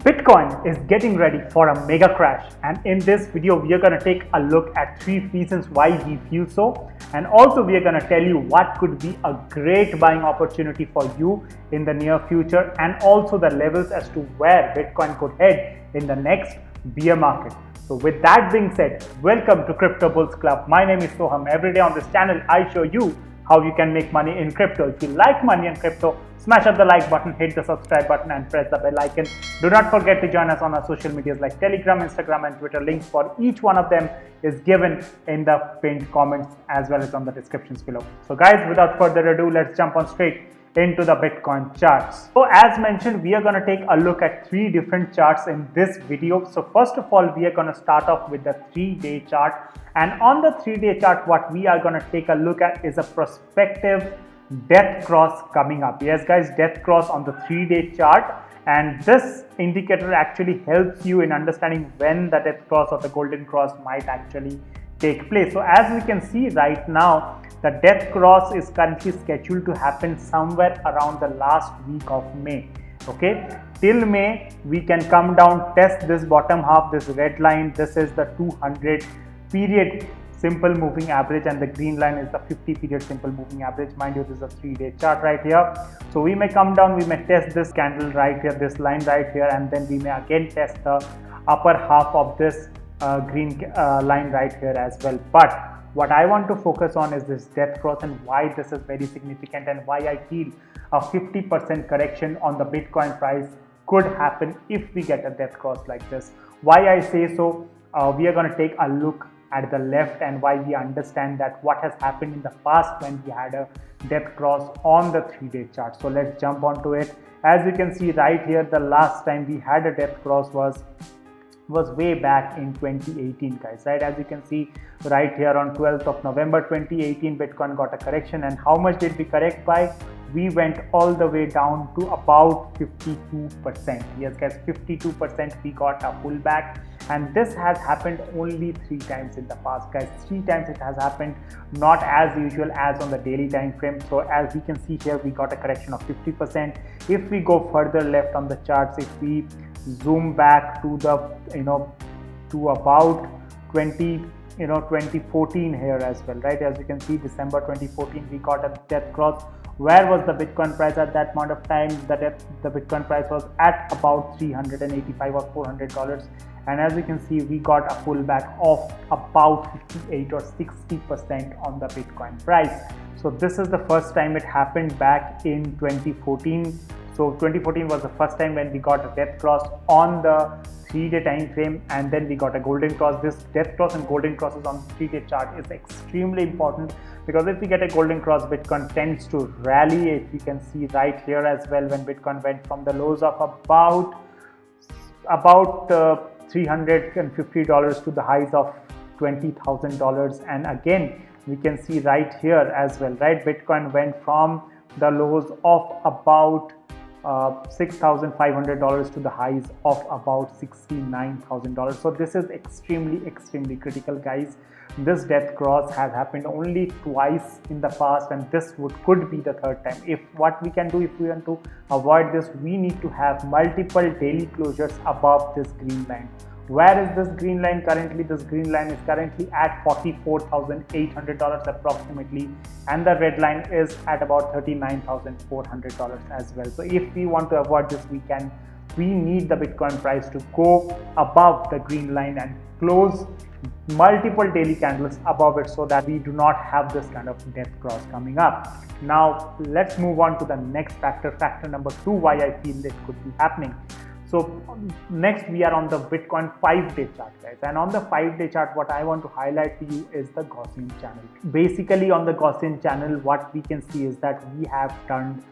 Bitcoin is getting ready for a mega crash, and in this video we are going to take a look at 3 reasons why we feel so, and also we are going to tell you what could be a great buying opportunity for you in the near future, and also the levels as to where Bitcoin could head in the next bear market. So with that being said, welcome to Crypto Bulls Club. My name is Soham. Every day on this channel I show you how you can make money in crypto. If you like money in crypto, smash up the like button, hit the subscribe button and press the bell icon. Do not forget to join us on our social medias like Telegram, Instagram and Twitter. Links for each one of them is given in the pinned comments as well as on the descriptions below. So guys, without further ado, let's jump on straight into the Bitcoin charts. So as mentioned, we are going to take a look at 3 different charts in this video. So first of all, we are going to start off with the 3-day chart, and on the 3-day chart what we are going to take a look at is a prospective death cross coming up. Yes guys, death cross on the 3-day chart, and this indicator actually helps you in understanding when the death cross or the golden cross might actually take place. So as we can see right now, the death cross is currently scheduled to happen somewhere around the last week of May. Okay, till May we can come down, test this bottom half, this red line. This is the 200 period simple moving average, and the green line is the 50 period simple moving average. Mind you, this is a 3-day chart right here. So we may come down, we may test this candle right here, this line right here, and then we may again test the upper half of this green line right here as well. But what I want to focus on is this death cross and why this is very significant, and why I feel a 50% correction on the Bitcoin price could happen if we get a death cross like this. Why I say so, we are going to take a look at the left and why we understand that what has happened in the past when we had a death cross on the 3-day chart. So let's jump onto it. As you can see right here, the last time we had a death cross was way back in 2018 guys, right? As you can see right here on 12th of November 2018, Bitcoin got a correction, and how much did we correct by? We went all the way down to about 52%. Yes guys, 52% we got a pullback, and this has happened only 3 times in the past guys. 3 times it has happened, not as usual as on the daily time frame. So as we can see here, we got a correction of 50%. If we go further left on the charts, if we zoom back to the to about 2014 here as well, right? As you can see, December 2014 we got a death cross. Where was the Bitcoin price at that point of time? The Bitcoin price was at about $385 or $400, and as you can see, we got a pullback of about 58 or 60% on the Bitcoin price. So this is the first time it happened back in 2014. So 2014 was the first time when we got a death cross on the 3-day time frame, and then we got a golden cross. This death cross and golden crosses on the 3-day chart is extremely important, because if we get a golden cross, Bitcoin tends to rally. If you can see right here as well, when Bitcoin went from the lows of about $350 to the highs of $20,000, and again we can see right here as well, right? Bitcoin went from the lows of about $6,500 to the highs of about $69,000. So this is extremely critical guys. This death cross has happened only twice in the past, and this could be the 3rd time. If what we can do, if we want to avoid this, we need to have multiple daily closures above this green line. Where is this green line currently? This green line is currently at $44,800 approximately, and the red line is at about $39,400 as well. So if we want to avoid this, we need the Bitcoin price to go above the green line and close multiple daily candles above it, so that we do not have this kind of death cross coming up. Now let's move on to the next factor number 2, why I feel it could be happening. So next we are on the Bitcoin 5-day chart guys, and on the 5-day chart what I want to highlight to you is the Gaussian channel. Basically on the Gaussian channel, what we can see is that we have turned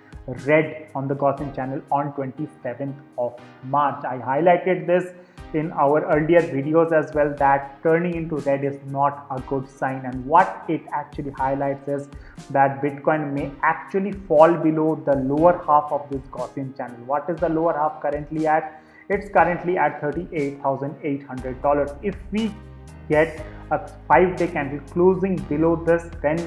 red on the Gaussian channel on 27th of March. I highlighted this in our earlier videos as well, that turning into red is not a good sign, and what it actually highlights is that Bitcoin may actually fall below the lower half of this Gaussian channel. What is the lower half currently at? It's currently at $38,800. If we get a 5-day candle closing below this, then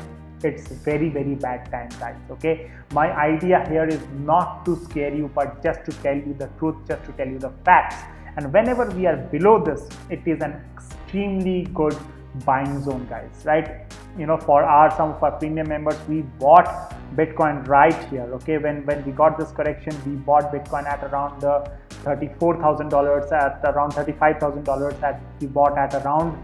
it's very bad time, guys. Okay, my idea here is not to scare you, but just to tell you the truth, just to tell you the facts. And whenever we are below this, it is an extremely good buying zone, guys, right? For some of our premium members, we bought Bitcoin right here. Okay, when we got this correction, we bought Bitcoin at around the $34,000, at around $35,000, that we bought at around,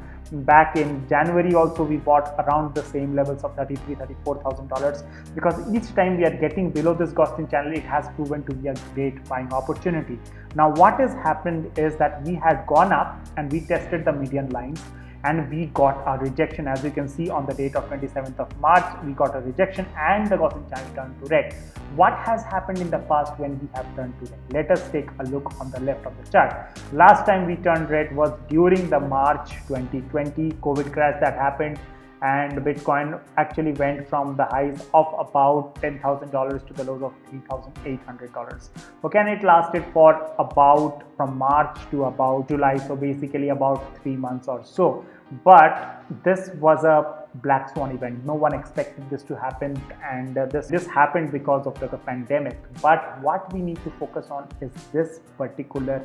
back in January also we bought around the same levels of $34,000, because each time we are getting below this Gaussian channel, it has proven to be a great buying opportunity. Now what has happened is that we had gone up and we tested the median lines, and we got a rejection. As you can see, on the date of 27th of March, we got a rejection and the Gaussian channel turned to red. What has happened in the past when we have turned to red? Let us take a look on the left of the chart. Last time we turned red was during the March 2020 COVID crash that happened, and Bitcoin actually went from the highs of about $10,000 to the lows of $3,800. Okay, and it lasted for about from March to about July, so basically about 3 months or so. But this was a black swan event. No one expected this to happen, and this happened because of the pandemic. But what we need to focus on is this particular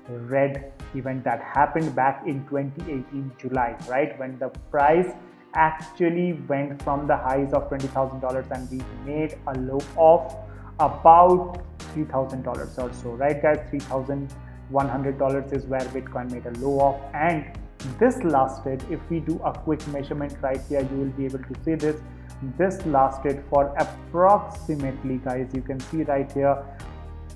red event that happened back in 2018 July, right, when the price actually went from the highs of $20,000 and we made a low of about $3,000 or so, right, guys? $3,100 is where Bitcoin made a low of, and this lasted, if we do a quick measurement right here, you will be able to see this lasted for approximately, guys, you can see right here,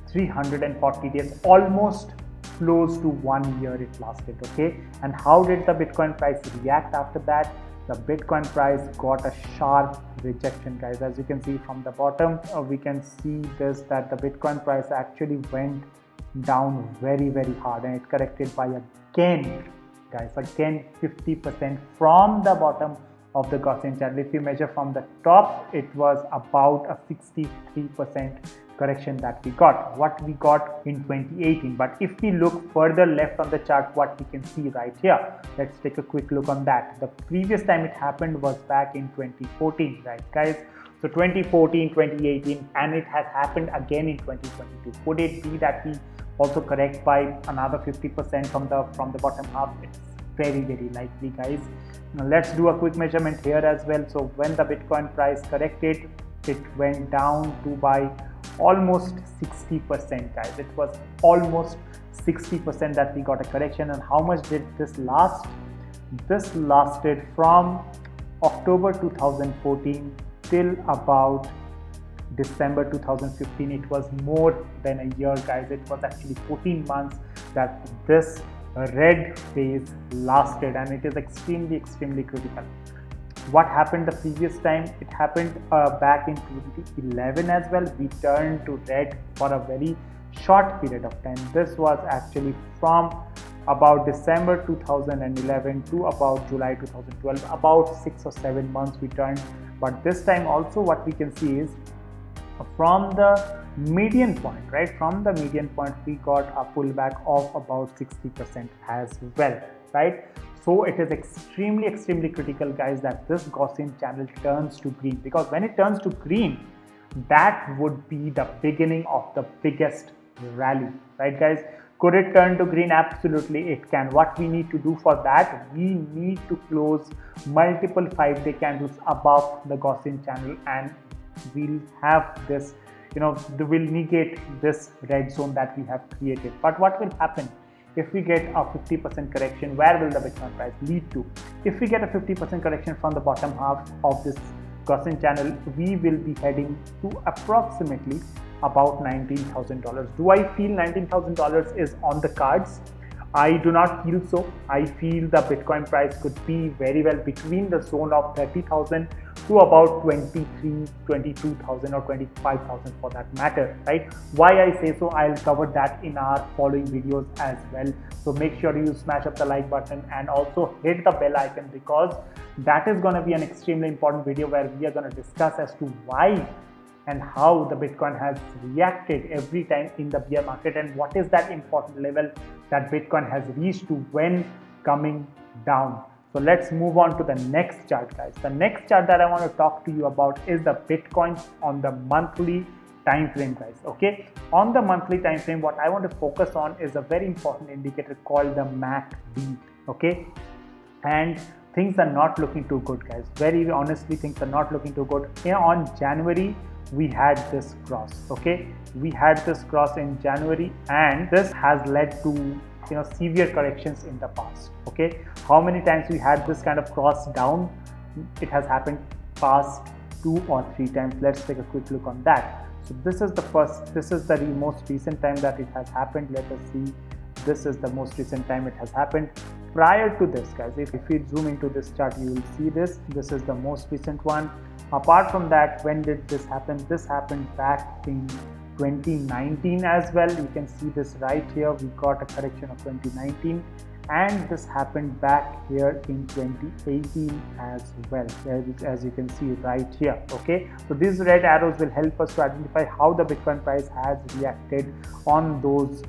340 days, almost close to 1 year it lasted. Okay, and how did the Bitcoin price react after that? The Bitcoin price got a sharp rejection, guys. As you can see from the bottom, we can see that the Bitcoin price actually went down very hard, and it corrected by again, guys, again 50% from the bottom of the Gaussian channel. If you measure from the top, it was about a 63% correction that we got, what we got in 2018. But if we look further left on the chart, what we can see right here, let's take a quick look on that. The previous time it happened was back in 2014, right, guys? So 2014, 2018, and it has happened again in 2022. Could it be that we also correct by another 50% from the bottom half? It's very likely, guys. Now let's do a quick measurement here as well. So when the Bitcoin price corrected, it went down to by almost 60%, guys. It was almost 60% that we got a correction. And how much did this last? This lasted from October 2014 till about December 2015. It was more than a year, guys. It was actually 14 months that this red phase lasted, and it is extremely critical. What happened the previous time? It happened back in 2011 as well. We turned to red for a very short period of time. This was actually from about December 2011 to about July 2012, about 6 or 7 months we turned. But this time also what we can see is from the median point, right? From the median point, we got a pullback of about 60% as well, right? So it is extremely critical, guys, that this Gaussian channel turns to green, because when it turns to green, that would be the beginning of the biggest rally, right, guys? Could it turn to green? Absolutely it can. What we need to do for that, we need to close multiple 5-day candles above the Gaussian channel, and we'll have this, we'll negate this red zone that we have created. But what will happen if we get a 50% correction? Where will the Bitcoin price lead to? If we get a 50% correction from the bottom half of this Gaussian channel, we will be heading to approximately about $19,000. Do I feel $19,000 is on the cards? I do not feel so. I feel the Bitcoin price could be very well between the zone of 30,000 to about 23, 22,000 or 25,000 for that matter, right? Why I say so, I'll cover that in our following videos as well. So make sure you smash up the like button and also hit the bell icon, because that is going to be an extremely important video where we are going to discuss as to why and how the Bitcoin has reacted every time in the bear market, and what is that important level that Bitcoin has reached to when coming down. So let's move on to the next chart, guys. The next chart that I want to talk to you about is the Bitcoin on the monthly time frame, guys. Okay, on the monthly time frame, what I want to focus on is a very important indicator called the MACD. Okay, and things are not looking too good, guys. Very honestly, things are not looking too good. Here on January, we had this cross. Okay, we had this cross in January, and this has led to severe corrections in the past. Okay, how many times we had this kind of cross down? It has happened past 2 or 3 times. Let's take a quick look on that. So this is the most recent time that it has happened. Let us see. This is the most recent time it has happened. Prior to this, guys, if we zoom into this chart, you will see this is the most recent one. Apart from that, when did this happen? This happened back in 2019 as well. You can see this right here. We got a correction of 2019, and this happened back here in 2018 as well, as you can see right here. Okay, so these red arrows will help us to identify how the Bitcoin price has reacted on those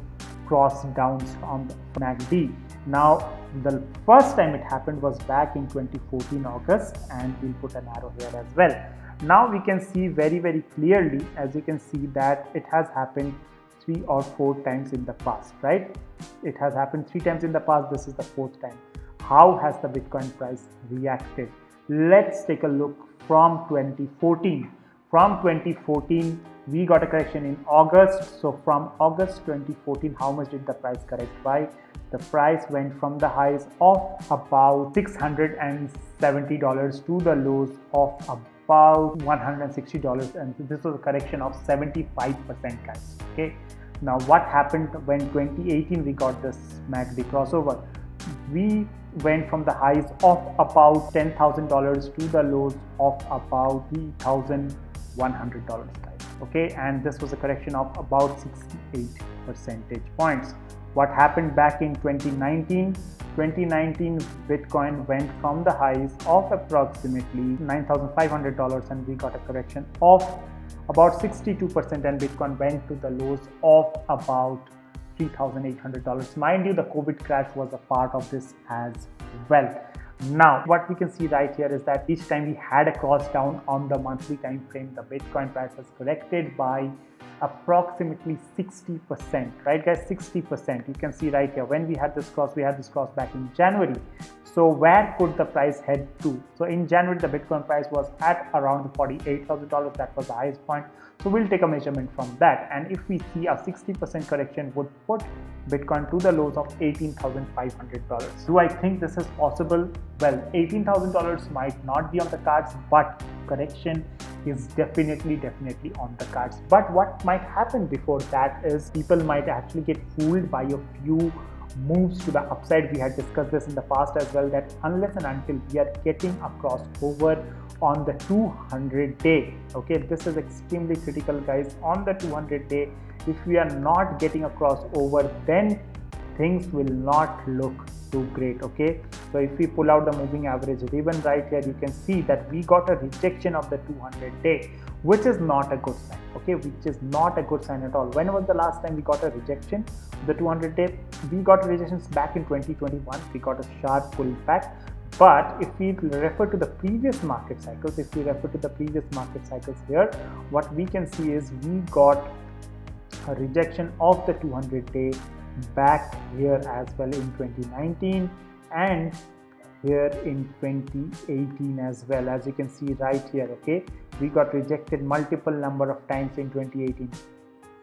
cross downs on the MACD. Now, the first time it happened was back in 2014 August, and we'll put an arrow here as well. Now we can see very, very clearly, as you can see, that it has happened 3 or 4 times in the past, right? It has happened 3 times in the past. This is the 4th time. How has the Bitcoin price reacted? Let's take a look from 2014. From 2014, we got a correction in August. So from August 2014, how much did the price correct by? The price went from the highs of about $670 to the lows of about $160, and this was a correction of 75%, guys. Okay, now what happened when 2018 we got this MACD crossover? We went from the highs of about $10,000 to the lows of about $3,100, guys. Okay, and this was a correction of about 68 percentage points. What happened back in 2019? 2019 Bitcoin went from the highs of approximately $9,500, and we got a correction of about 62%, and Bitcoin went to the lows of about $3,800. Mind you, the COVID crash was a part of this as well. Now, what we can see right here is that each time we had a cross down on the monthly time frame, the Bitcoin price has corrected by approximately 60%, right, guys? 60%. You can see right here, when we had this cross back in January. So where could the price head to? So in January, the Bitcoin price was at around $48,000. That was the highest point. So we'll take a measurement from that, and if we see a 60% correction would put Bitcoin to the lows of $18,500. Do I think this is possible? Well, $18,000 might not be on the cards, but correction is definitely on the cards. But what might happen before that is people might actually get fooled by a few moves to the upside. We had discussed this in the past as well, that unless and until we are getting a crossover on the 200-day, okay, this is extremely critical, guys. On the 200-day, if we are not getting a crossover, then things will not look too great. Okay, so if we pull out the moving average ribbon right here, you can see that we got a rejection of the 200-day, which is not a good sign. Okay, which is not a good sign at all. When was the last time we got a rejection? The 200-day, we got rejections back in 2021. We got a sharp pullback. But if we refer to the previous market cycles, here, what we can see is we got a rejection of the 200-day back here as well in 2019 and here in 2018 as well. As you can see right here, okay, we got rejected multiple number of times in 2018.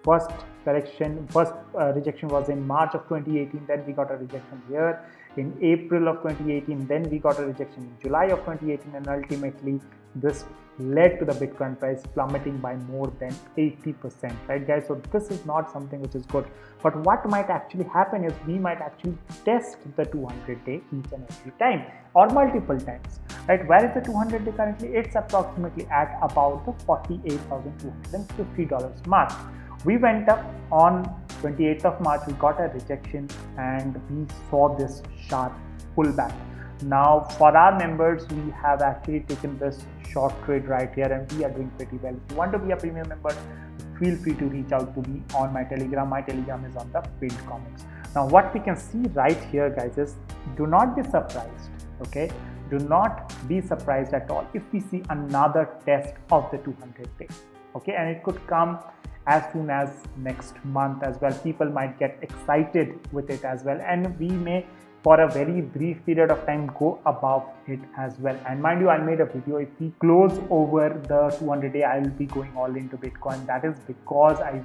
First rejection was in March of 2018, then we got a rejection here in April of 2018, then we got a rejection in July of 2018, and ultimately this led to the Bitcoin price plummeting by more than 80%, right, guys? So this is not something which is good. But what might actually happen is we might actually test the 200-day each and every time or multiple times, right? Where is the 200-day currently? It's approximately at about the $48,250 mark. We went up on 28th of March, we got a rejection and we saw this sharp pullback. Now for our members, we have actually taken this short trade right here and we are doing pretty well. If you want to be a premium member, feel free to reach out to me on my Telegram. My Telegram is on the pinned comments. Now what we can see right here, guys, is do not be surprised Okay, do not be surprised at all if we see another test of the 200-day. Okay, and it could come as soon as next month as well. People might get excited with it as well, and we may for a very brief period of time go above it as well. And mind you, I made a video, if we close over the 200-day, I will be going all into Bitcoin. That is because I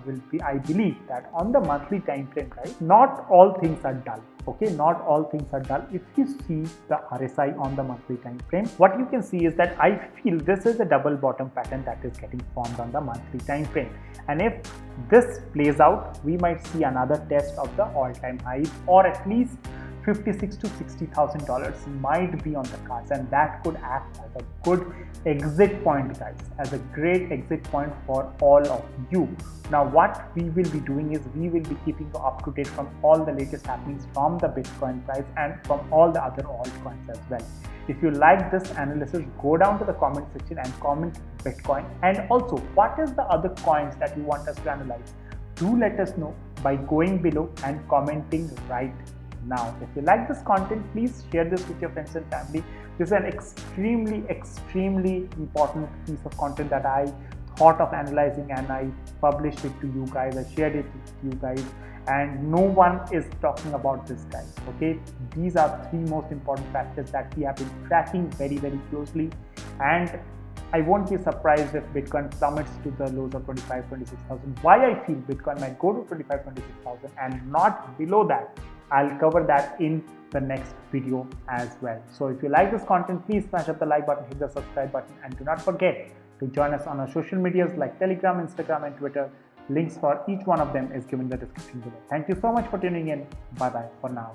believe that on the monthly time frame, right, not all things are dull. Okay, not all things are dull. If you see the RSI on the monthly time frame, what you can see is that I feel this is a double bottom pattern that is getting formed on the monthly time frame. And if this plays out, we might see another test of the all-time high, or at least $56,000 to $60,000 might be on the cards, and that could act as a good exit point, guys, as a great exit point for all of you. Now what we will be doing is we will be keeping you up to date from all the latest happenings from the Bitcoin price and from all the other altcoins as well. If you like this analysis, go down to the comment section and comment Bitcoin, and also what is the other coins that you want us to analyze. Do let us know by going below and commenting right now. If you like this content, please share this with your friends and family. This is an extremely important piece of content that I thought of analyzing, and I published it to you guys. I shared it with you guys, and no one is talking about this, guys. Okay, these are three most important factors that we have been tracking very closely, and I won't be surprised if Bitcoin plummets to the lows of 25,000-26,000. Why I feel Bitcoin might go to 25,000-26,000 and not below that, I'll cover that in the next video as well. So if you like this content, please smash up the like button, hit the subscribe button, and do not forget to join us on our social medias like Telegram, Instagram, and Twitter. Links for each one of them is given in the description below. Thank you so much for tuning in. Bye bye for now.